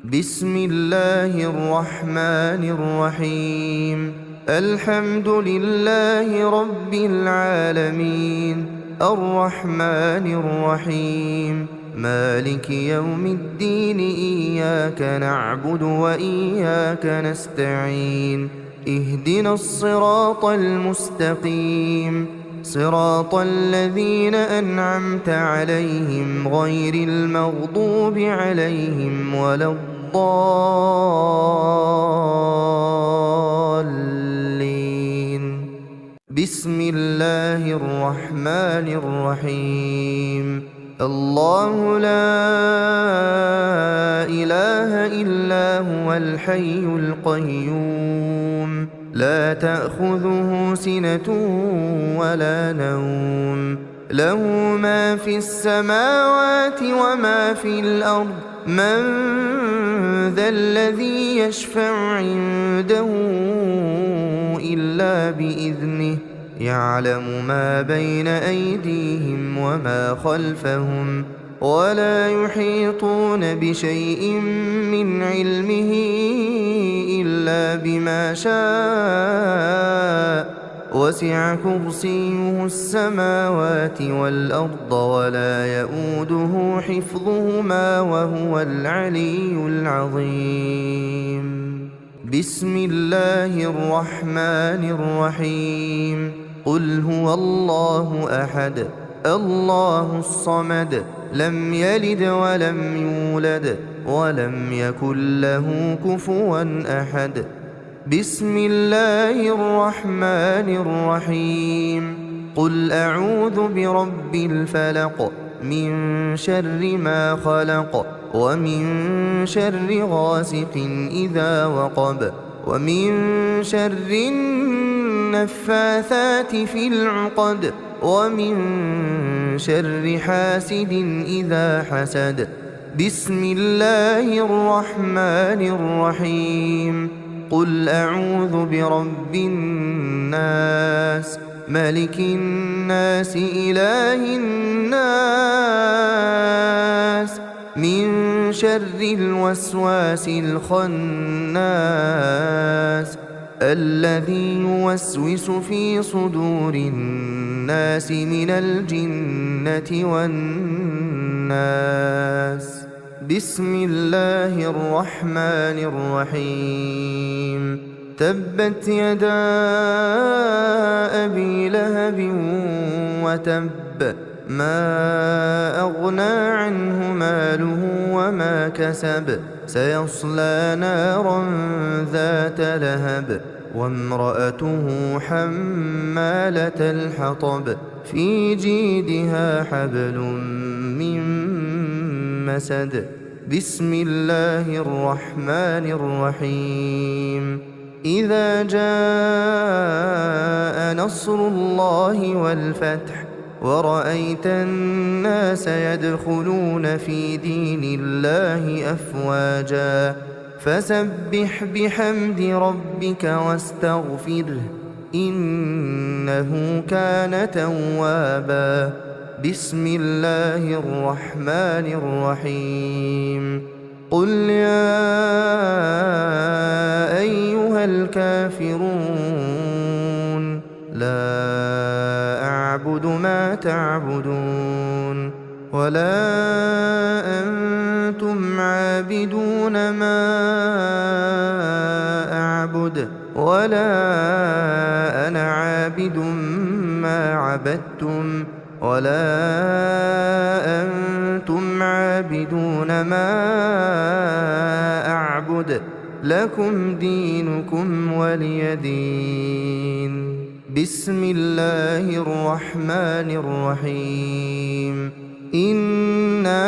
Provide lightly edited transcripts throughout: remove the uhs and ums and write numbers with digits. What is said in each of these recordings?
بسم الله الرحمن الرحيم. الحمد لله رب العالمين، الرحمن الرحيم، مالك يوم الدين. إياك نعبد وإياك نستعين. اهدنا الصراط المستقيم، صراط الذين أنعمت عليهم غير المغضوب عليهم ولا الضالين. بسم الله الرحمن الرحيم. الله لا إله إلا هو الحي القيوم، لا تأخذه سنة ولا نوم، له ما في السماوات وما في الأرض. من ذا الذي يشفع عنده إلا بإذنه، يعلم ما بين أيديهم وما خلفهم، ولا يحيطون بشيء من علمه إلا بما شاء. وسع كرسيه السماوات والأرض ولا يئوده حفظهما وهو العلي العظيم. بسم الله الرحمن الرحيم. قل هو الله أحد، الله الصمد، لم يلد ولم يولد ولم يكن له كفوا أحد. بسم الله الرحمن الرحيم. قل أعوذ برب الفلق، من شر ما خلق، ومن شر غاسق إذا وقب، ومن شر النفاثات في العقد، ومن شر حاسد إذا حسد. بسم الله الرحمن الرحيم. قل أعوذ برب الناس، ملك الناس، إله الناس، من شر الوسواس الخناس، الذي يوسوس في صدور الناس من الجنة والناس. بسم الله الرحمن الرحيم. تبت يدا أبي لهب وتب، ما أغنى عنه ماله وما كسب، سيصلى نارا ذات لهب، وامرأته حمالة الحطب، في جيدها حبل من مسد. بسم الله الرحمن الرحيم. إذا جاء نصر الله والفتح، ورأيت الناس يدخلون في دين الله أفواجا، فسبح بحمد ربك واستغفره، إنه كان توابا. بسم الله الرحمن الرحيم. قل يا أيها الكافرون، لا أعبد ما تعبدون، ولا أنتم عابدون ما أعبد، ولا أنا عابد ما عبدتم، ولا أنتم عابدون ما أعبد، لكم دينكم ولي دين. بسم الله الرحمن الرحيم. إنا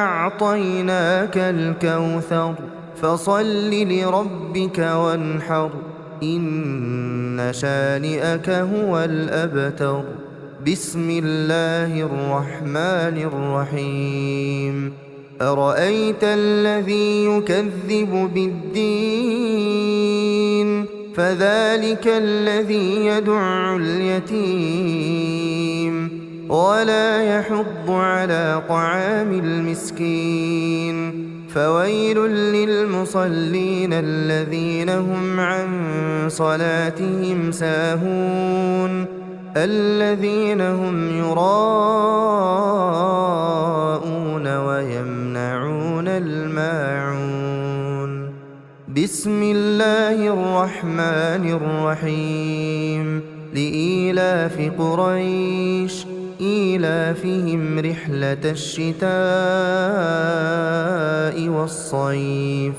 أعطيناك الكوثر، فصل لربك وانحر، إن شانئك هو الأبتر. بسم الله الرحمن الرحيم. أرأيت الذي يكذب بالدين، فذلك الذي يدع اليتيم ولا يحض على طعام المسكين، فويل للمصلين الذين هم عن صلاتهم ساهون الذين هم يراءون ويمنعون الماعون. بسم الله الرحمن الرحيم. لإيلاف قريش إيلافهم رحلة الشتاء والصيف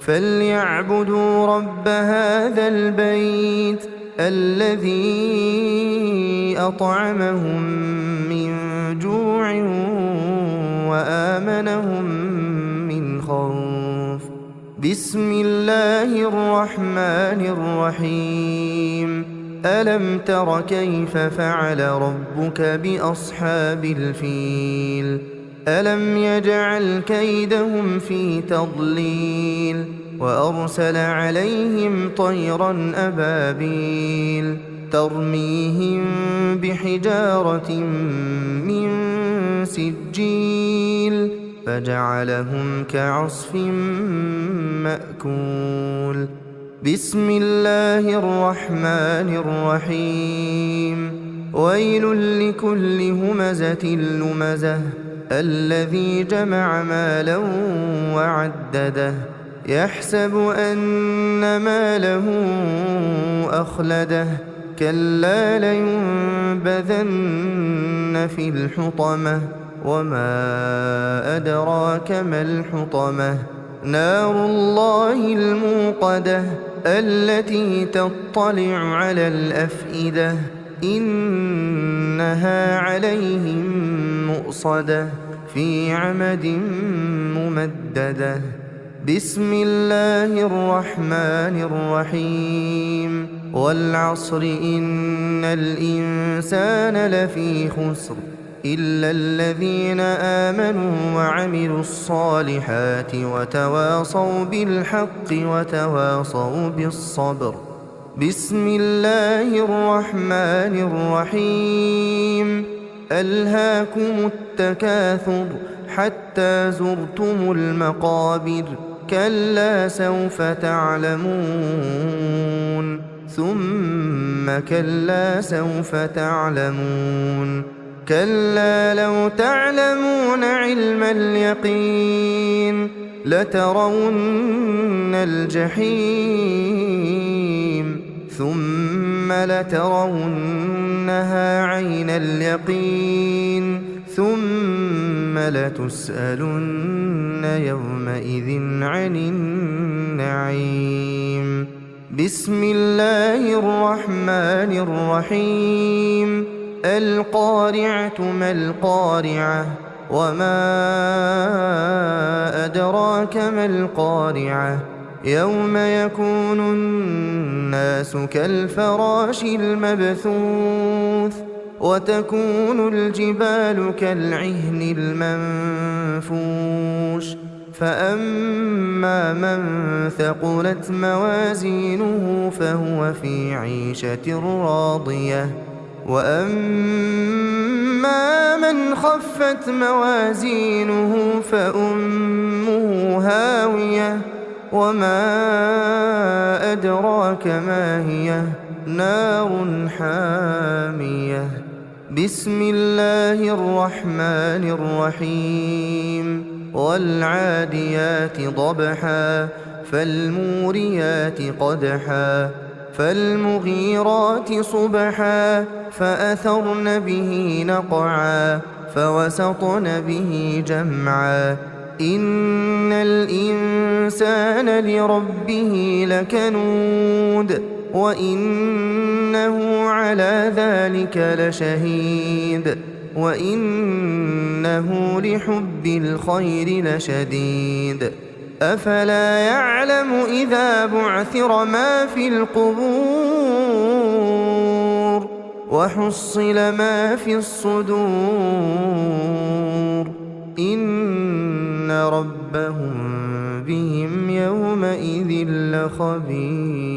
فليعبدوا رب هذا البيت الذي أطعمهم من جوع وآمنهم من خوف. بسم الله الرحمن الرحيم. ألم تر كيف فعل ربك بأصحاب الفيل ألم يجعل كيدهم في تضليل وأرسل عليهم طيرا أبابيل ترميهم بحجارة من سجيل فجعلهم كعصف مأكول. بسم الله الرحمن الرحيم. ويل لكل همزة لمزة الذي جمع مالا وعدده يحسب أن ماله أخلده كلا لينبذن في الحطمة وما أدراك ما الحطمة نار الله الموقدة التي تطلع على الأفئدة إنها عليهم مؤصدة في عمد ممددة. بسم الله الرحمن الرحيم. والعصر إن الإنسان لفي خسر إلا الذين آمنوا وعملوا الصالحات وتواصوا بالحق وتواصوا بالصبر. بسم الله الرحمن الرحيم. ألهاكم التكاثر حتى زرتم المقابر كلا سوف تعلمون ثم كلا سوف تعلمون كلا لو تعلمون علم اليقين لترون الجحيم ثم لترونها عين اليقين ثم لتسألن يومئذ عن النعيم. بسم الله الرحمن الرحيم. القارعة ما القارعة وما أدراك ما القارعة يوم يكون الناس كالفراش المبثوث وتكون الجبال كالعهن المنفوش فأما من ثقلت موازينه فهو في عيشة راضية وأما من خفت موازينه فأمه هاوية وما أدراك ما هي نار حامية. بسم الله الرحمن الرحيم. والعاديات ضبحا فالموريات قدحا فالمغيرات صبحا فأثرن به نقعا فوسطن به جمعا إن الإنسان لربه لكنود وإنه على ذلك لشهيد وإنه لحب الخير لشديد أفلا يعلم إذا بعثر ما في القبور وحصل ما في الصدور إن ربهم بهم يومئذ لخبير.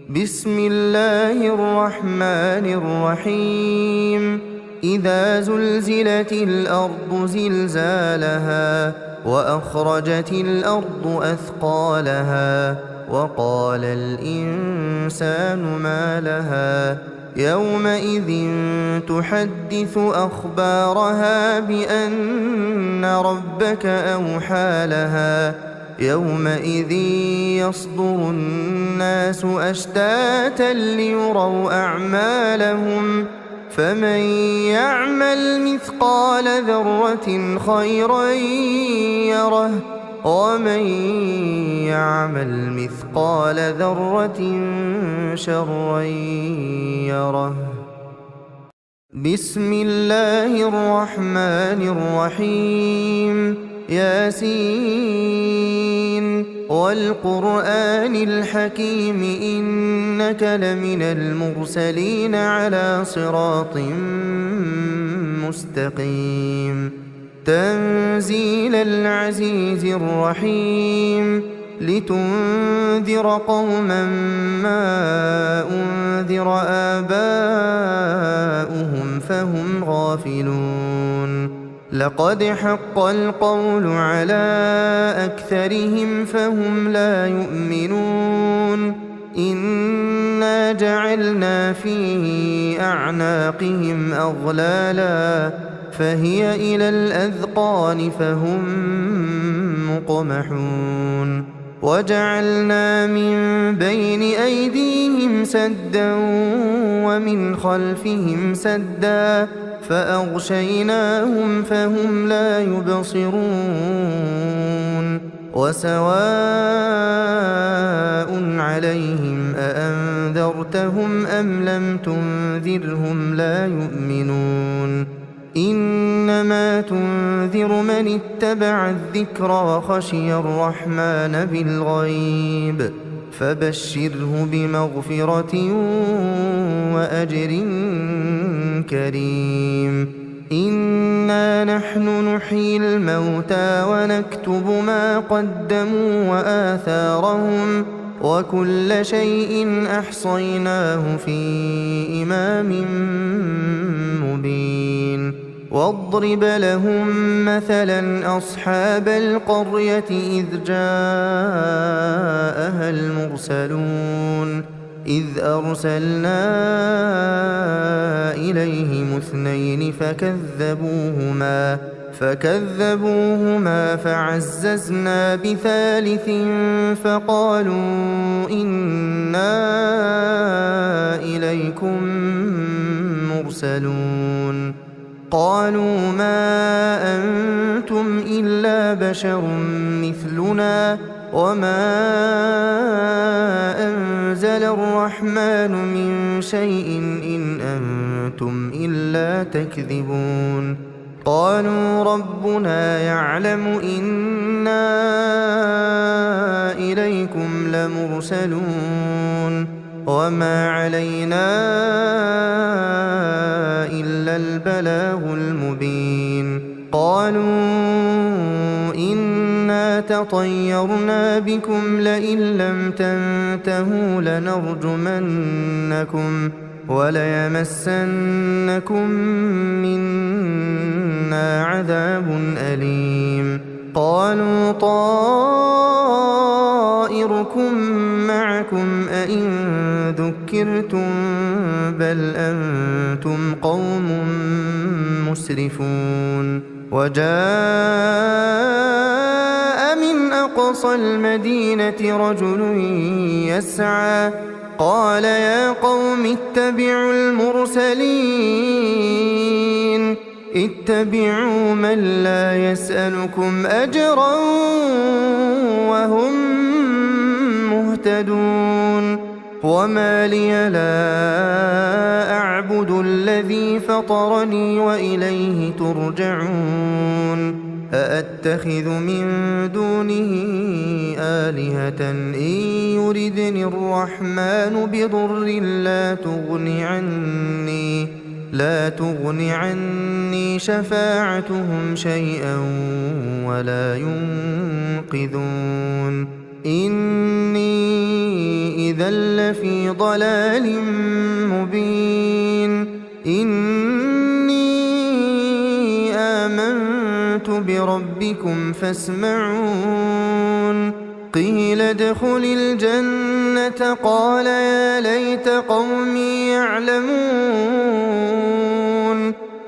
بسم الله الرحمن الرحيم. إذا زلزلت الأرض زلزالها وأخرجت الأرض أثقالها وقال الإنسان ما لها يومئذ تحدث أخبارها بأن ربك أوحى لها يومئذ يصدر الناس أشتاتا ليروا أعمالهم فمن يعمل مثقال ذرة خيرا يره ومن يعمل مثقال ذرة شرا يره. بسم الله الرحمن الرحيم. ياسين والقرآن الحكيم إنك لمن المرسلين على صراط مستقيم. تنزيل العزيز الرحيم. لتنذر قوما ما أنذر آباؤهم فهم غافلون. لقد حق القول على أكثرهم فهم لا يؤمنون. إنا جعلنا في أعناقهم أغلالا فهي إلى الأذقان فهم مقمحون. وجعلنا من بين أيديهم سدا ومن خلفهم سدا فأغشيناهم فهم لا يبصرون. وسواء عليهم أأنذرتهم أم لم تنذرهم لا يؤمنون. إنما تنذر من اتبع الذكر وخشي الرحمن بالغيب فبشره بمغفرة وأجر كريم. إنا نحن نحيي الموتى ونكتب ما قدموا وآثارهم وكل شيء أحصيناه في إمام مبين. واضرب لهم مثلا أصحاب القرية إذ جاءها المرسلون إذ أرسلنا إليهم اثنين فكذبوهما فعززنا بثالث فقالوا إنا إليكم مرسلون. قالوا ما أنتم إلا بشر مثلنا وما أنزل الرحمن من شيء إن أنتم إلا تكذبون. قالوا ربنا يعلم إنا إليكم لمرسلون وما علينا إلا البلاغ المبين. قالوا إنا تطيرنا بكم لئن لم تنتهوا لنرجمنكم وليمسنكم منا عذاب أليم. قالوا طائركم معكم أئن ذكرتم بل أنتم قوم مسرفون. وجاء من أقصى المدينة رجل يسعى قال يا قوم اتبعوا المرسلين اتبعوا من لا يسألكم أجرا وهم مهتدون. وما لي لا أعبد الذي فطرني وإليه ترجعون. أأتخذ من دونه آلهة إن يردني الرحمن بضر لا تغن عني شفاعتهم شيئا ولا ينقذون. إني إذا لفي ضلال مبين. إني بربكم فاسمعون قيل ادخل الجنة قال يا ليت قومي يعلمون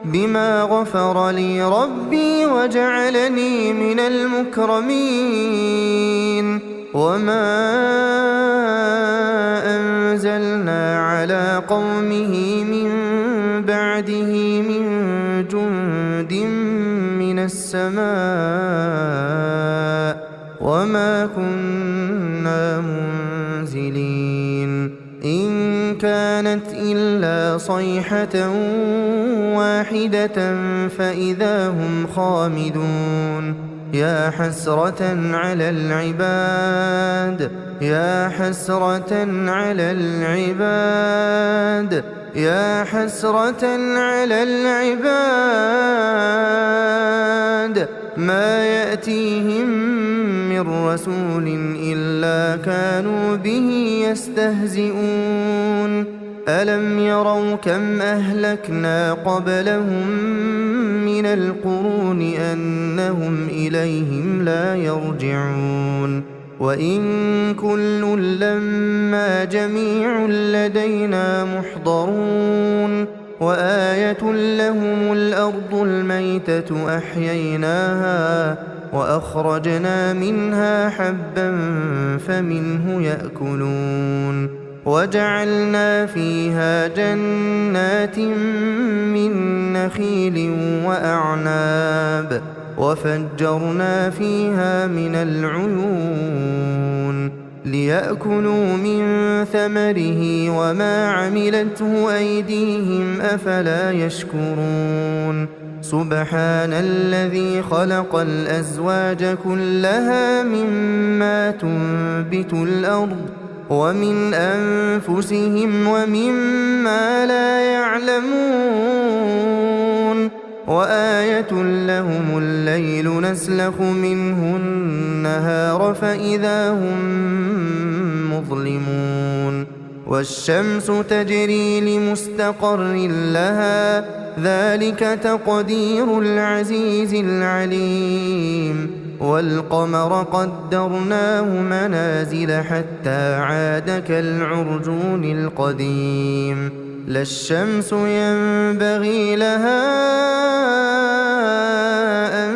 بما غفر لي ربي وجعلني من المكرمين وما أنزلنا على قومه من بعده من جند من السماء وما كنا منزلين إن كانت إلا صيحة واحدة فإذا هم خامدون يا حسرة على العباد يا حسرة على العباد يا حسرة على العباد ما يأتيهم من رسول إلا كانوا به يستهزئون ألم يروا كم أهلكنا قبلهم من القرون أنهم إليهم لا يرجعون وإن كل لما جميع لدينا محضرون وآية لهم الأرض الميتة أحييناها وأخرجنا منها حبا فمنه يأكلون وجعلنا فيها جنات من نخيل وأعناب وفجرنا فيها من العيون ليأكلوا من ثمره وما عملته أيديهم أفلا يشكرون سبحان الذي خلق الأزواج كلها مما تنبت الأرض ومن أنفسهم ومما لا يعلمون وآية لهم الليل نسلخ منه النهار فإذا هم مظلمون والشمس تجري لمستقر لها ذلك تقدير العزيز العليم والقمر قدرناه منازل حتى عاد كالعرجون القديم لا الشمس ينبغي لها أن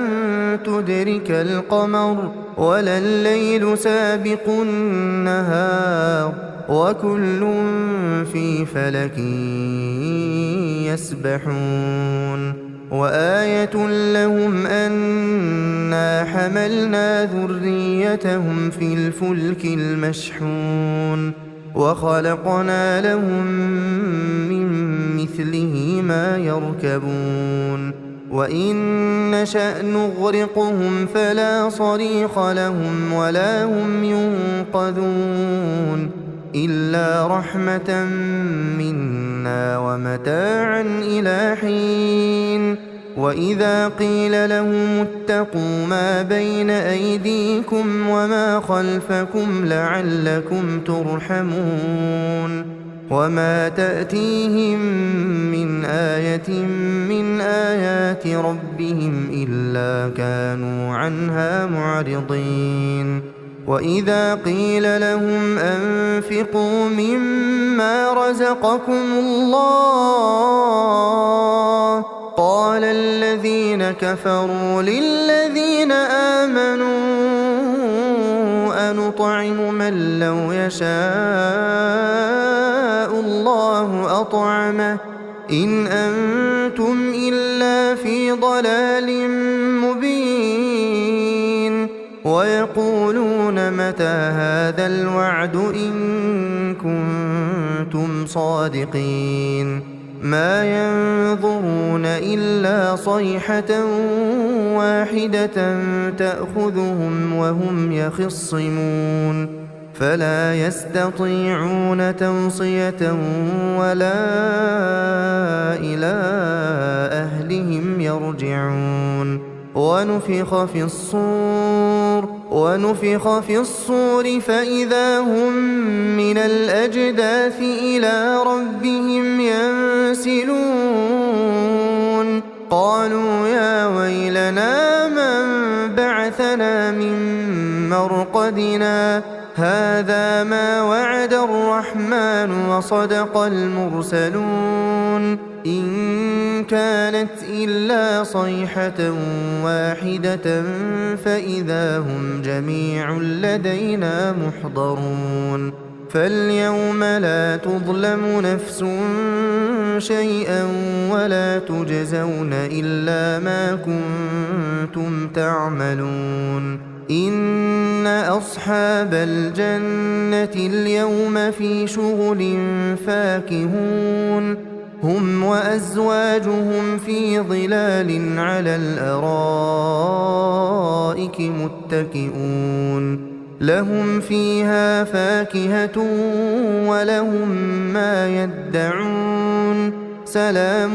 تدرك القمر ولا الليل سابق النهار وكل في فلك يسبحون وآية لهم أنا حملنا ذريتهم في الفلك المشحون وخلقنا لهم من مثله ما يركبون وإن نشأ نغرقهم فلا صريخ لهم ولا هم ينقذون إلا رحمة منا ومتاعا إلى حين وإذا قيل لهم اتقوا ما بين أيديكم وما خلفكم لعلكم ترحمون وما تأتيهم من آية من آيات ربهم إلا كانوا عنها معرضين وإذا قيل لهم أنفقوا مما رزقكم الله قال الذين كفروا للذين آمنوا أنطعم من لو يشاء الله أطعمه إن أنتم إلا في ضلال مبين ويقولون متى هذا الوعد إن كنتم صادقين ما ينظرون إلا صيحة واحدة تأخذهم وهم يخصمون فلا يستطيعون توصية ولا إلى أهلهم يرجعون ونفخ في الصور فإذا هم من الأجداث إلى ربهم ينسلون قالوا يا ويلنا ما بعثنا من مرقدنا هذا ما وعد الرحمن وصدق المرسلون إن كانت إلا صيحة واحدة فإذا هم جميع لدينا محضرون فاليوم لا تظلم نفس شيئا ولا تجزون إلا ما كنتم تعملون إن أصحاب الجنة اليوم في شغل فاكهون هم وأزواجهم في ظلال على الأرائك متكئون لهم فيها فاكهة ولهم ما يدعون سلام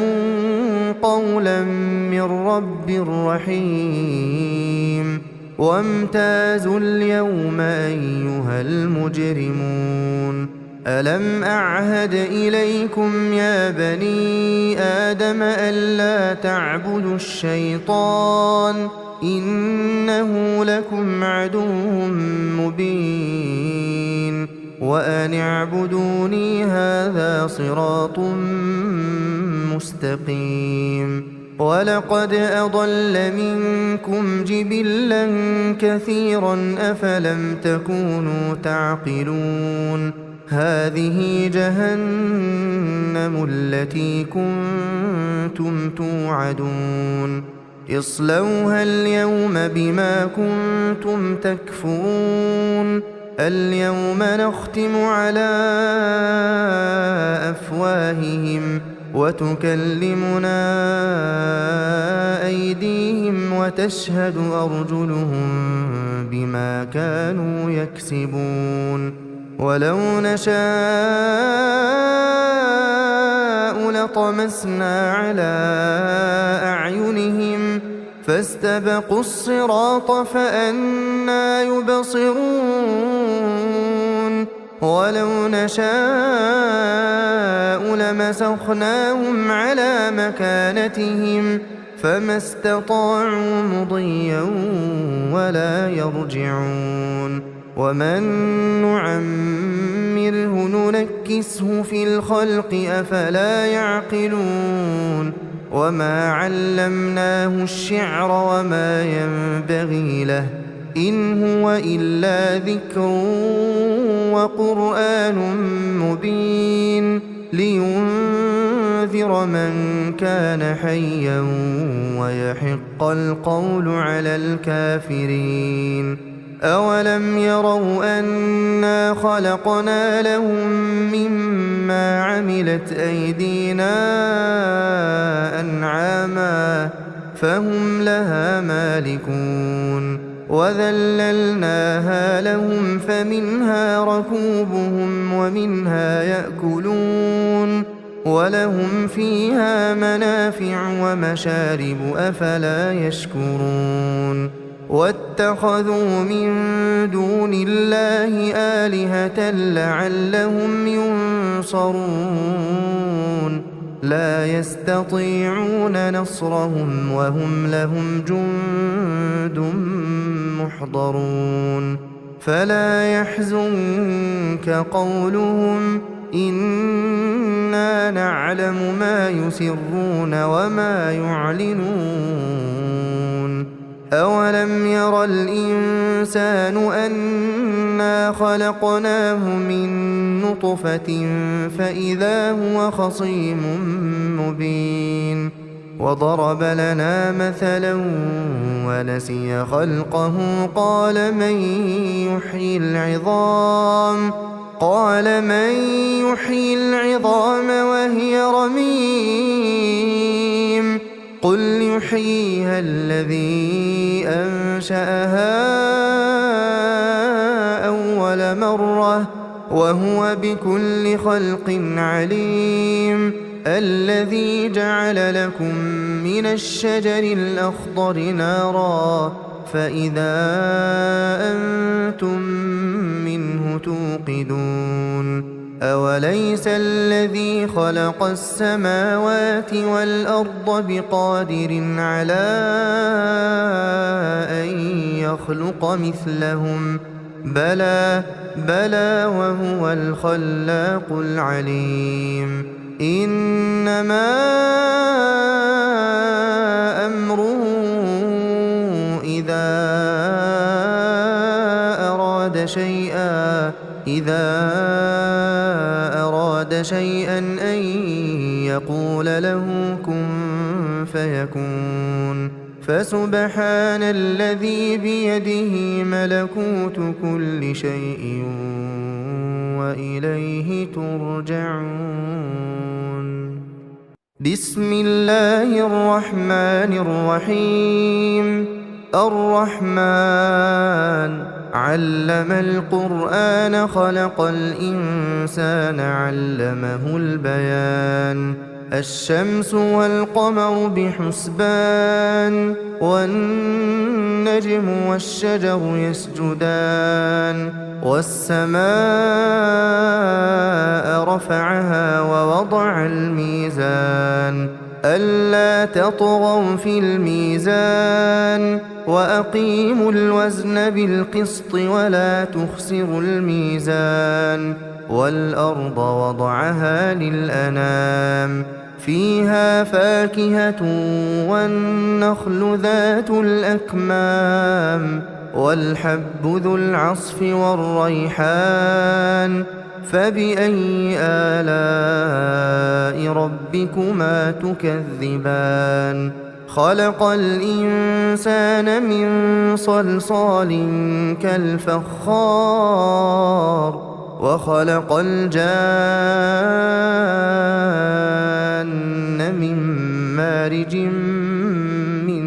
قولا من رب رحيم وامتازوا اليوم أيها المجرمون ألم أعهد إليكم يا بني آدم ألا تعبدوا الشيطان إنه لكم عدو مبين وأن اعبدوني هذا صراط مستقيم ولقد أضل منكم جبلا كثيرا أفلم تكونوا تعقلون هذه جهنم التي كنتم توعدون اصلوها اليوم بما كنتم تكفرون اليوم نختم على أفواههم وتكلمنا أيديهم وتشهد أرجلهم بما كانوا يكسبون ولو نشاء لطمسنا على أعينهم فاستبقوا الصراط فأنى يبصرون ولو نشاء لمسخناهم على مكانتهم فما استطاعوا مضيا ولا يرجعون ومن نعمره ننكسه في الخلق أفلا يعقلون وما علمناه الشعر وما ينبغي له إن هو إلا ذكر وقرآن مبين لينذر من كان حيا ويحق القول على الكافرين أولم يروا أنا خلقنا لهم مما عملت أيدينا أنعاما فهم لها مالكون وذللناها لهم فمنها ركوبهم ومنها يأكلون ولهم فيها منافع ومشارب أفلا يشكرون واتخذوا من دون الله آلهة لعلهم ينصرون لا يستطيعون نصرهم وهم لهم جند محضرون فلا يحزنك قولهم إنا نعلم ما يسرون وما يعلنون أولم ير الإنسان أنا خلقناه من نطفة فإذا هو خصيم مبين وضرب لنا مثلا ونسي خلقه قال من يحيي العظام وهي رميم قل يحييها الذي أنشأها أول مرة وهو بكل خلق عليم الذي جعل لكم من الشجر الأخضر نارا فإذا أنتم منه توقدون أوليس الذي الذي خلق السماوات والأرض بقادر على أن يخلق مثلهم بلى وهو الخلاق العليم إنما أمره إذا أراد شيئا أن يقول له كن فيكون فسبحان الذي بيده ملكوت كل شيء وإليه ترجعون بسم الله الرحمن الرحيم الرحمن علم القرآن خلق الإنسان علمه البيان الشمس والقمر بحسبان والنجم والشجر يسجدان والسماء رفعها ووضع الميزان ألا تطغوا في الميزان وأقيموا الوزن بالقسط ولا تخسروا الميزان والأرض وضعها للأنام فيها فاكهة والنخل ذات الأكمام والحب ذو العصف والريحان فبأي آلاء ربكما تكذبان خلق الإنسان من صلصال كالفخار وخلق الجان من مارج من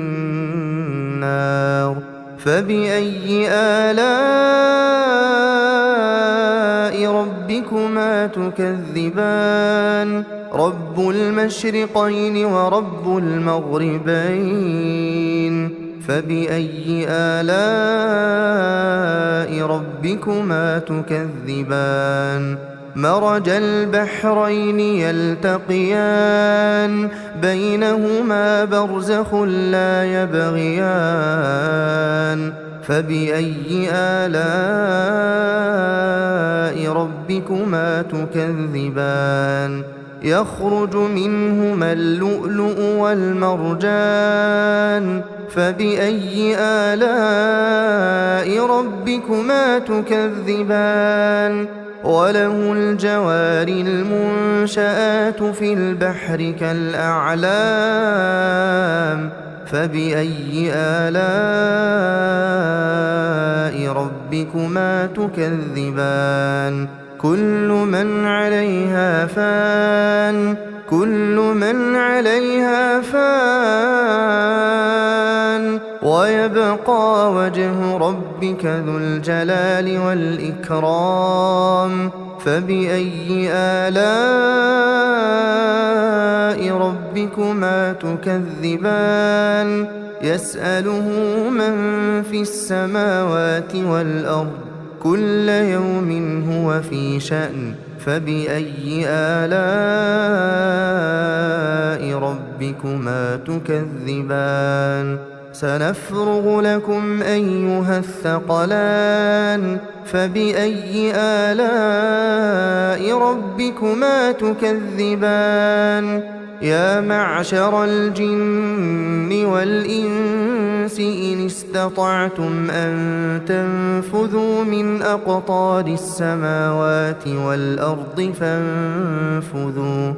نار فبأي آلاء ربكما تكذبان رب المشرقين ورب المغربين فبأي آلاء ربكما تكذبان مرج البحرين يلتقيان بينهما برزخ لا يبغيان فبأي آلاء ربكما تكذبان يخرج منهما اللؤلؤ والمرجان فبأي آلاء ربكما تكذبان وله الجوار المنشآت في البحر كالأعلام فبأي آلاء ربكما تكذبان كل من عليها فان ويبقى وجه ربك ذو الجلال والإكرام فبأي آلاء ربكما تكذبان يسأله من في السماوات والأرض كل يوم هو في شأن فبأي آلاء ربكما تكذبان سنفرغ لكم أيها الثقلان فبأي آلاء ربكما تكذبان يا معشر الجن والإنس إن استطعتم أن تنفذوا من أقطار السماوات والأرض فانفذوا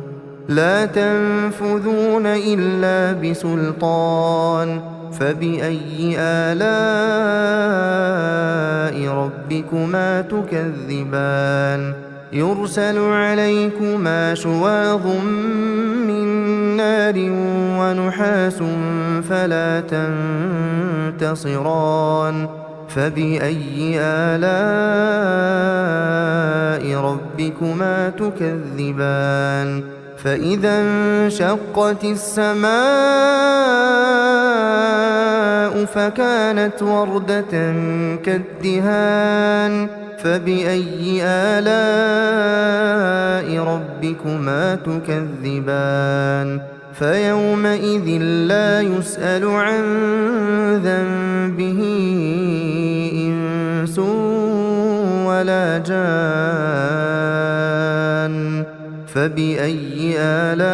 لا تنفذون إلا بسلطان فبأي آلاء ربكما تكذبان يرسل عليكما شواظ من نار ونحاس فلا تنتصران فبأي آلاء ربكما تكذبان فإذا انشقت السماء السماء فكانت وردة كالدهان فبأي آلاء ربكما تكذبان فيومئذ لا يسأل عن ذنبه إنس ولا جان فبأي آلاء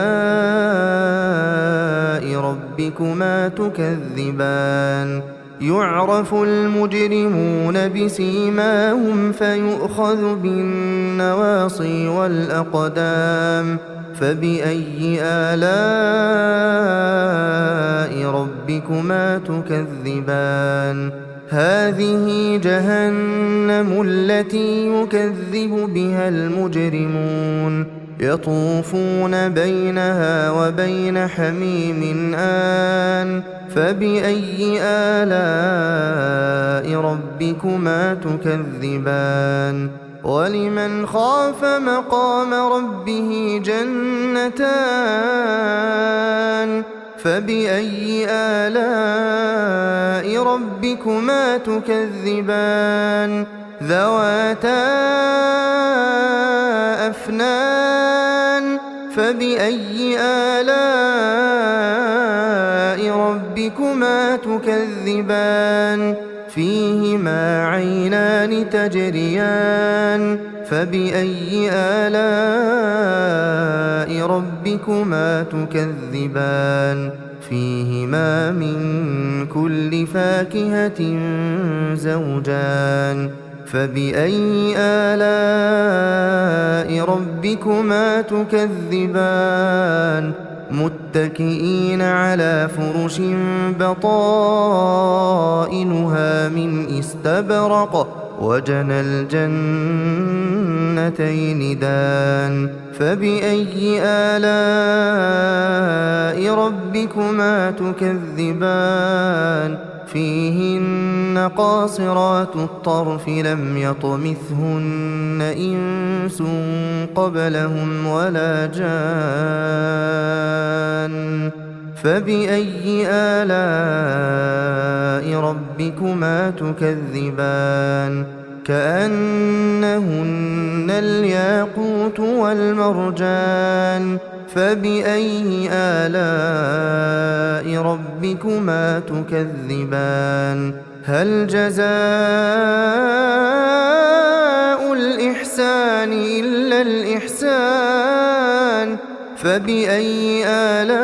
ربكما تكذبان يعرف المجرمون بسيماهم فيؤخذ بالنواصي والأقدام فبأي آلاء ربكما تكذبان هذه جهنم التي يكذب بها المجرمون يطوفون بينها وبين حميم آن فبأي آلاء ربكما تكذبان ولمن خاف مقام ربه جنتان فبأي آلاء ربكما تكذبان ذواتا أفنان فبأي آلاء ربكما تكذبان فيهما عينان تجريان فبأي آلاء ربكما تكذبان فيهما من كل فاكهة زوجان فبأي آلاء ربكما تكذبان متكئين على فرش بطائنها من استبرق وجنى الجنتين دان فبأي آلاء ربكما تكذبان فيهن قاصرات الطرف لم يطمثهن إنس قبلهم ولا جان فبأي آلاء ربكما تكذبان كأنهن الياقوت والمرجان فبأي آلاء ربكما تكذبان هل جزاء الإحسان إلا الإحسان فبأي آلاء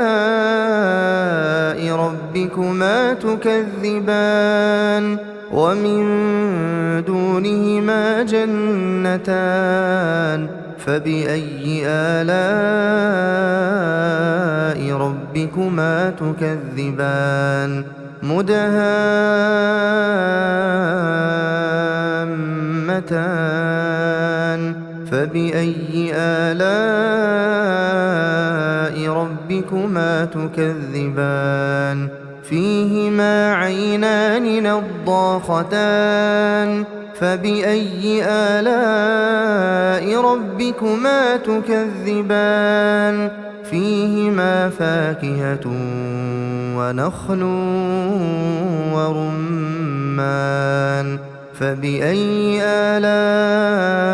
ربكما تكذبان ومن دونهما جنتان فبأي آلاء ربكما تكذبان مدهامتان فبأي آلاء ربكما تكذبان فيهما عينان نضاختان فبأي آلاء ربكما تكذبان فيهما فاكهة ونخل ورمان فبأي آلاء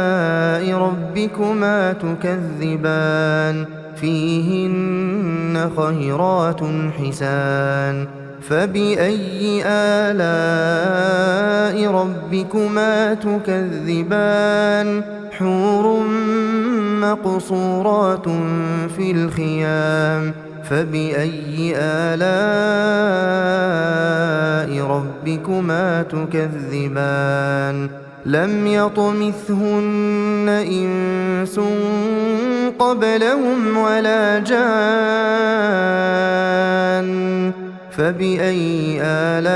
ربكما تكذبان فيهن خيرات حسان فبأي آلاء ربكما تكذبان حور مقصورات في الخيام فبأي آلاء ربكما تكذبان لم يطمثهن إنس قبلهم ولا جان فبأي آلاء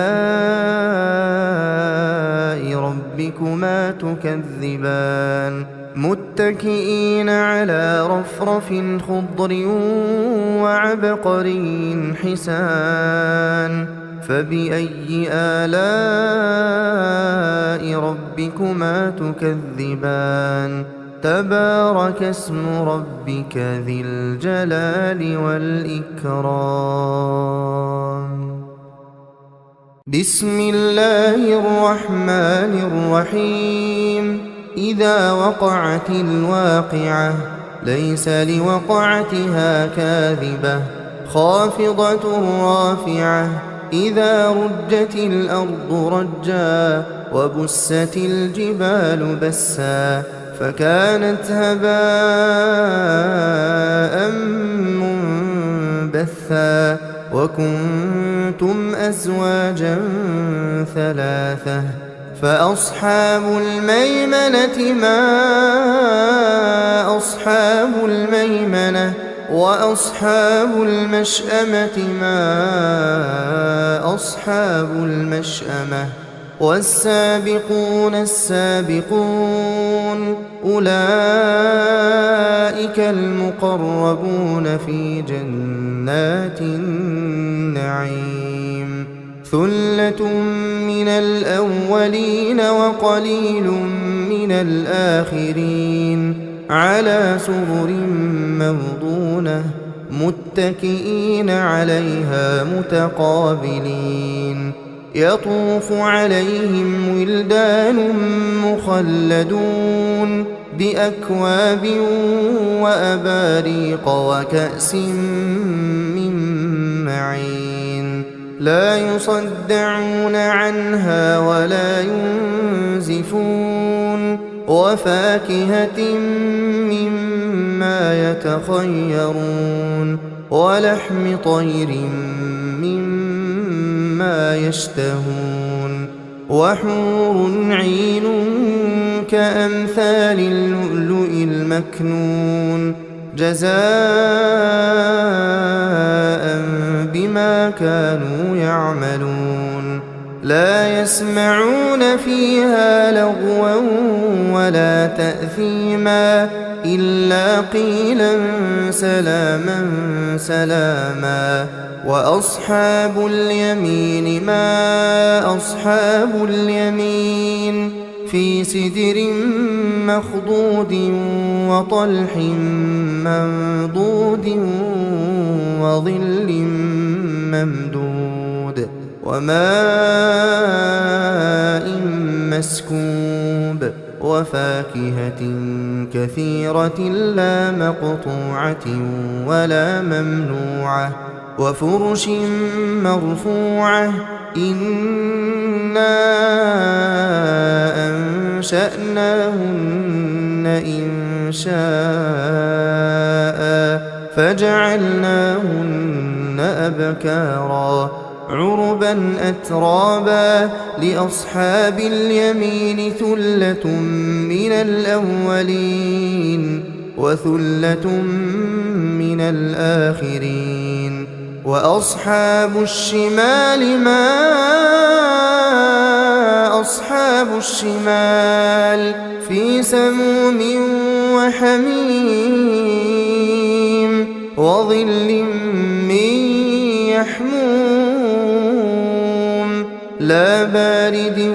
ربكما تكذبان متكئين على رفرف خضر وعبقري حسان فبأي آلاء ربكما تكذبان تبارك اسم ربك ذي الجلال والإكرام بسم الله الرحمن الرحيم إذا وقعت الواقعة ليس لوقعتها كاذبة خافضة رافعة إذا رجت الأرض رجا وبست الجبال بسا فكانت هباء منبثا وكنتم أزواجا ثلاثة فأصحاب الميمنة ما أصحاب الميمنة وأصحاب المشأمة ما أصحاب المشأمة والسابقون السابقون أولئك المقربون في جنات النعيم ثلة من الأولين وقليل من الآخرين على سرر موضونة متكئين عليها متقابلين يطوف عليهم ولدان مخلدون بأكواب وأباريق وكأس من معين لا يصدعون عنها ولا ينزفون وفاكهة مما يتخيرون ولحم طير مما يشتهون وحور عين كأمثال اللؤلؤ المكنون جزاء بما كانوا يعملون لا يسمعون فيها لغوا ولا تأثيما إلا قيلا سلاما سلاما وأصحاب اليمين ما أصحاب اليمين في سدر مخضود وطلح منضود وظل ممدود وماء مسكوب وفاكهة كثيرة لا مقطوعة ولا ممنوعة وفرش مرفوعة إنا أنشأناهن إنشاء فجعلناهن أبكارا عربا أترابا لأصحاب اليمين ثلة من الأولين وثلة من الآخرين وأصحاب الشمال ما أصحاب الشمال في سموم وحميم وظل من يحموم لا بارد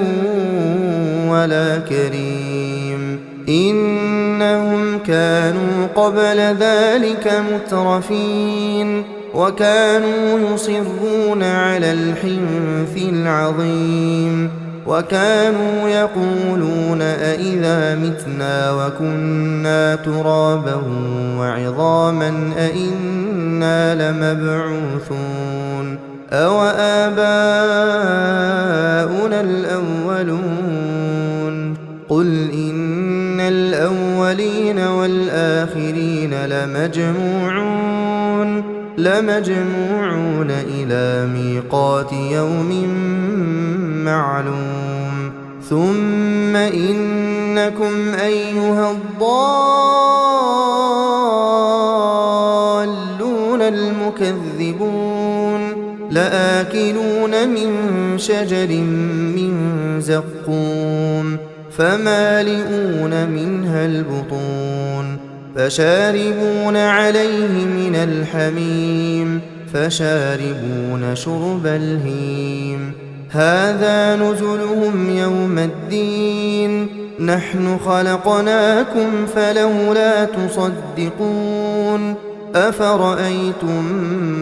ولا كريم إنهم كانوا قبل ذلك مترفين وكانوا يصرون على الحنث العظيم وكانوا يقولون أئذا متنا وكنا ترابا وعظاما أئنا لمبعوثون أو آباؤنا الأولون قل إن الأولين والآخرين لمجموعون إلى ميقات يوم معلوم ثم إنكم أيها الضالون المكذبون لآكلون من شجر من زقوم فمالئون منها البطون فشاربون عليه من الحميم فشاربون شرب الهيم هذا نزلهم يوم الدين نحن خلقناكم فلولا تصدقون أفرأيتم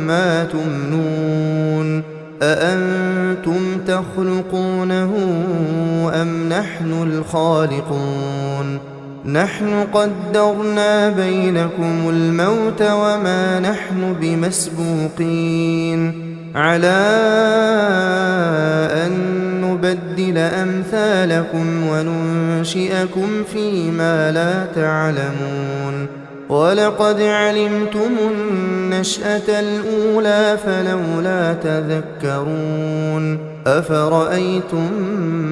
ما تمنون أأنتم تخلقونه أم نحن الخالقون نحن قدرنا بينكم الموت وما نحن بمسبوقين على أن نبدل أمثالكم وننشئكم فيما لا تعلمون ولقد علمتم النشأة الأولى فلولا تذكرون أفرأيتم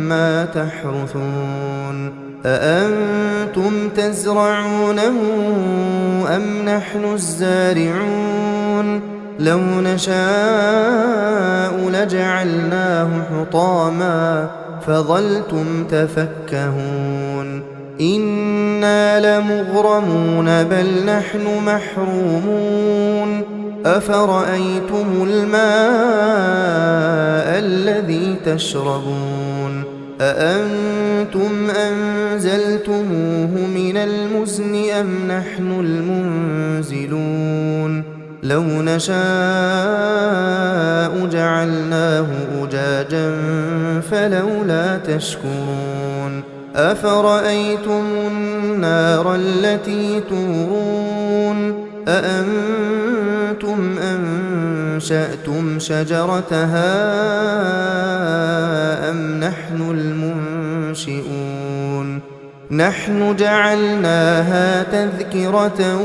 ما تحرثون أأنتم تزرعونه أم نحن الزارعون لو نشاء لجعلناه حطاما فظلتم تفكهون إنا لمغرمون بل نحن محرومون أفرأيتم الماء الذي تشربون أأنتم أنزلتموه من المزن أم نحن المنزلون لو نشاء جعلناه أجاجا فلولا تشكرون أفرأيتم النار التي تورون أأنتم أنشأتم شجرتها أم نحن المنشئون نحن جعلناها تذكرة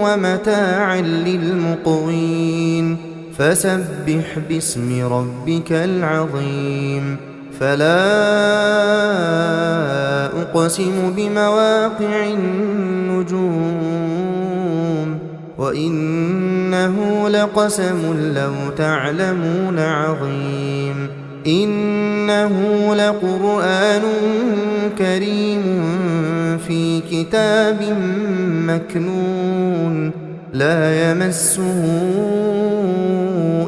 ومتاعا للمقوين فسبح باسم ربك العظيم فلا أقسم بمواقع النجوم وإنه لقسم لو تعلمون عظيم إنه لقرآن كريم في كتاب مكنون لا يمسه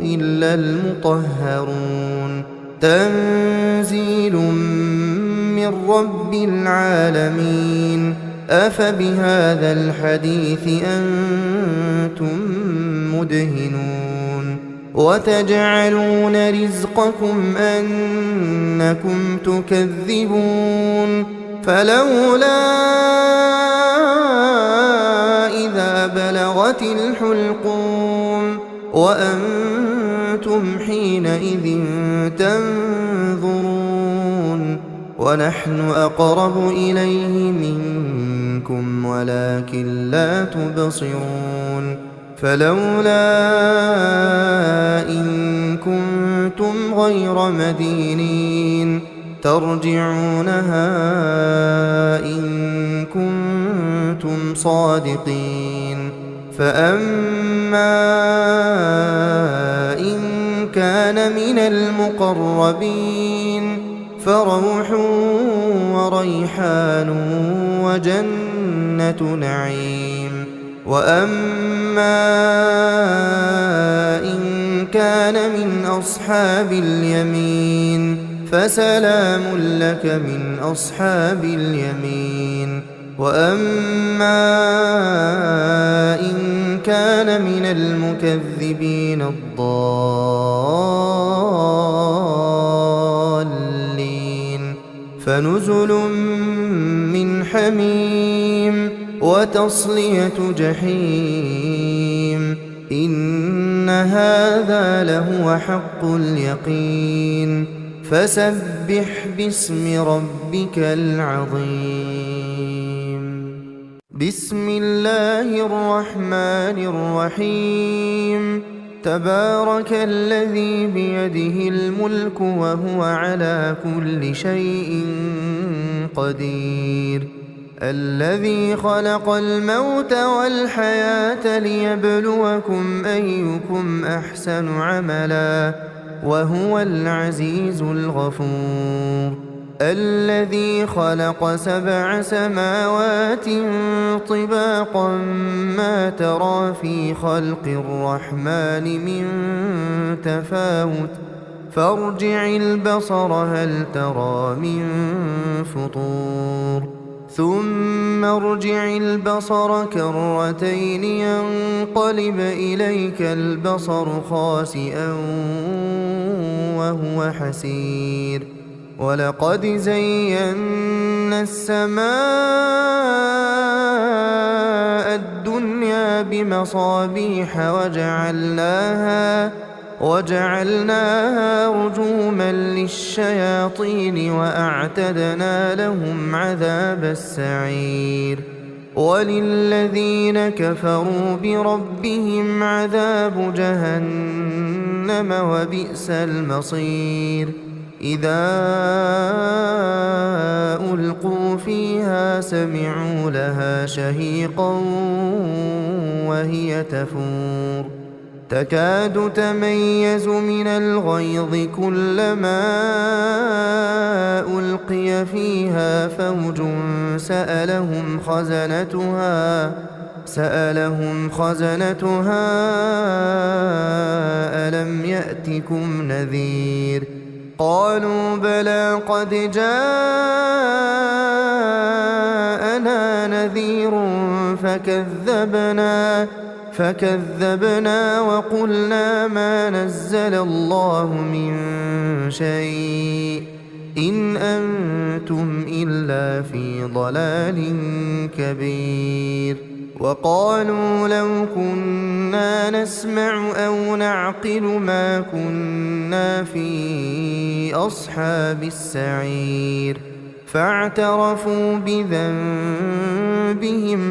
إلا المطهرون تنزيل من رب العالمين أفبهذا الحديث أنتم مدهنون وتجعلون رزقكم أنكم تكذبون فلولا إذا بلغت الحلقوم وأنتم حينئذ تنظرون ونحن أقرب إليه منكم ولكن لا تبصرون فلولا إن كنتم غير مدينين ترجعونها إن كنتم صادقين فأما إن كان من المقربين فروح وريحان وجنة نعيم وأما إن كان من أصحاب اليمين فسلام لك من أصحاب اليمين وأما إن كان من المكذبين الضالين فنزل من حميم وتصلية جحيم إن هذا لهو حق اليقين فسبح باسم ربك العظيم بسم الله الرحمن الرحيم تبارك الذي بيده الملك وهو على كل شيء قدير الذي خلق الموت والحياة ليبلوكم أيكم أحسن عملا وهو العزيز الغفور الذي خلق 7 سماوات طباقا ما ترى في خلق الرحمن من تفاوت فارجع البصر هل ترى من فطور ثم ارجع البصر كرتين ينقلب إليك البصر خاسئا وهو حسير ولقد زينا السماء الدنيا بمصابيح وجعلناها رجوما للشياطين وأعتدنا لهم عذاب السعير وللذين كفروا بربهم عذاب جهنم وبئس المصير إذا ألقوا فيها سمعوا لها شهيقا وهي تفور تكاد تميز من الغيظ كلما ألقي فيها فوج سألهم خزنتها ألم يأتكم نذير قالوا بلى قد جاءنا نذير فكذبنا وقلنا ما نزل الله من شيء إن أنتم إلا في ضلال كبير وقالوا لو كنا نسمع أو نعقل ما كنا في أصحاب السعير فاعترفوا بذنبهم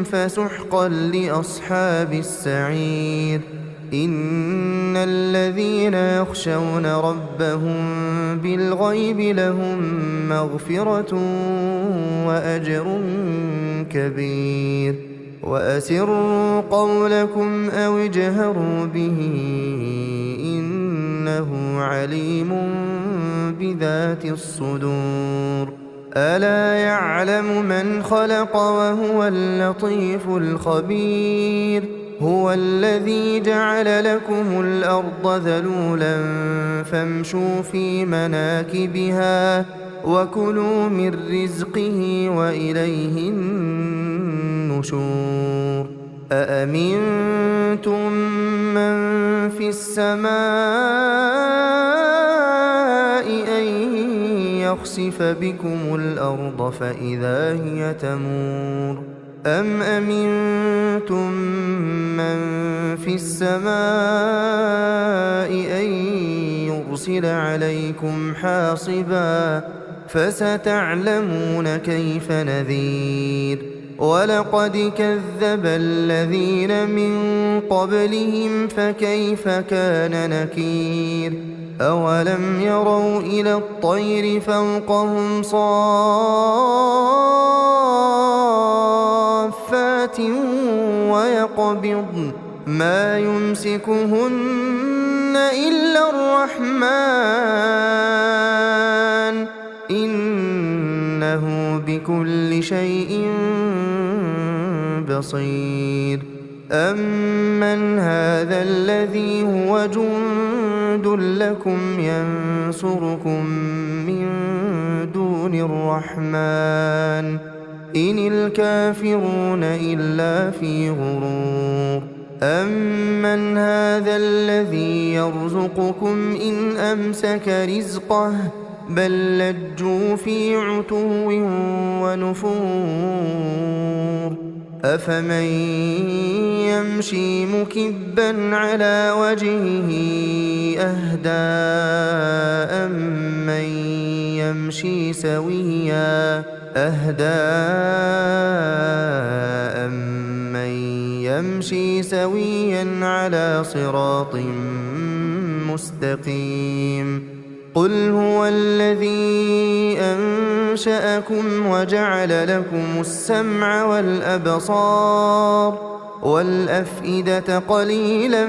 فسحقا لأصحاب السعير إن الذين يخشون ربهم بالغيب لهم مغفرة وأجر كبير وأسروا قولكم أو اجهروا به إنه عليم بذات الصدور ألا يعلم من خلق وهو اللطيف الخبير هو الذي جعل لكم الأرض ذلولا فامشوا في مناكبها وكلوا من رزقه وإليه النشور أأمنتم من في السماء أن يخسف بكم الأرض فإذا هي تمور أم أمنتم من في السماء أن يرسل عليكم حاصبا فستعلمون كيف نذير ولقد كذب الذين من قبلهم فكيف كان نكير أولم يروا إلى الطير فوقهم صافات ويقبضن ما يمسكهن إلا الرحمن إنه بكل شيء بصير أمن هذا الذي هو جند لكم ينصركم من دون الرحمن إن الكافرون إلا في غرور أمن هذا الذي يرزقكم إن أمسك رزقه بل لجوا في عتو ونفور أفمن يمشي مكبا على وجهه أهدى أمن يمشي سويا على صراط مستقيم قل هو الذي أنشأكم وجعل لكم السمع والأبصار والأفئدة قليلا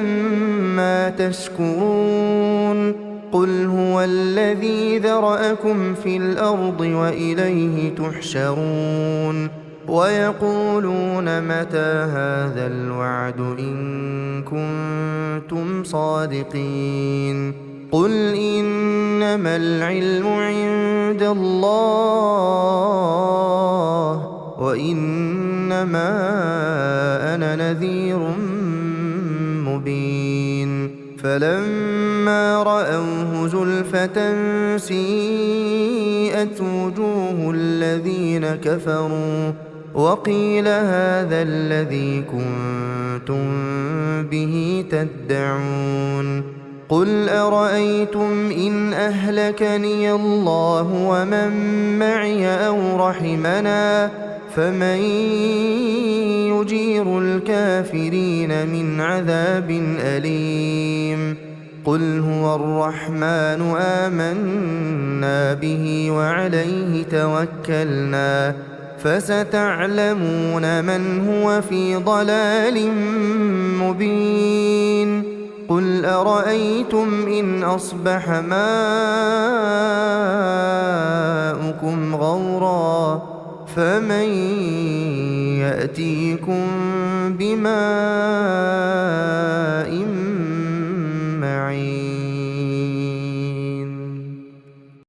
ما تشكرون قل هو الذي ذرأكم في الأرض وإليه تحشرون ويقولون متى هذا الوعد إن كنتم صادقين قل إنما العلم عند الله وإنما أنا نذير مبين فلما رأوه زلفة سيئت وجوه الذين كفروا وقيل هذا الذي كنتم به تدعون قل أرأيتم إن أهلكني الله ومن معي أو رحمنا فمن يجير الكافرين من عذاب أليم قل هو الرحمن آمنا به وعليه توكلنا فستعلمون من هو في ضلال مبين قل أرأيتم إن أصبح ماؤكم غورا فمن يأتيكم بماء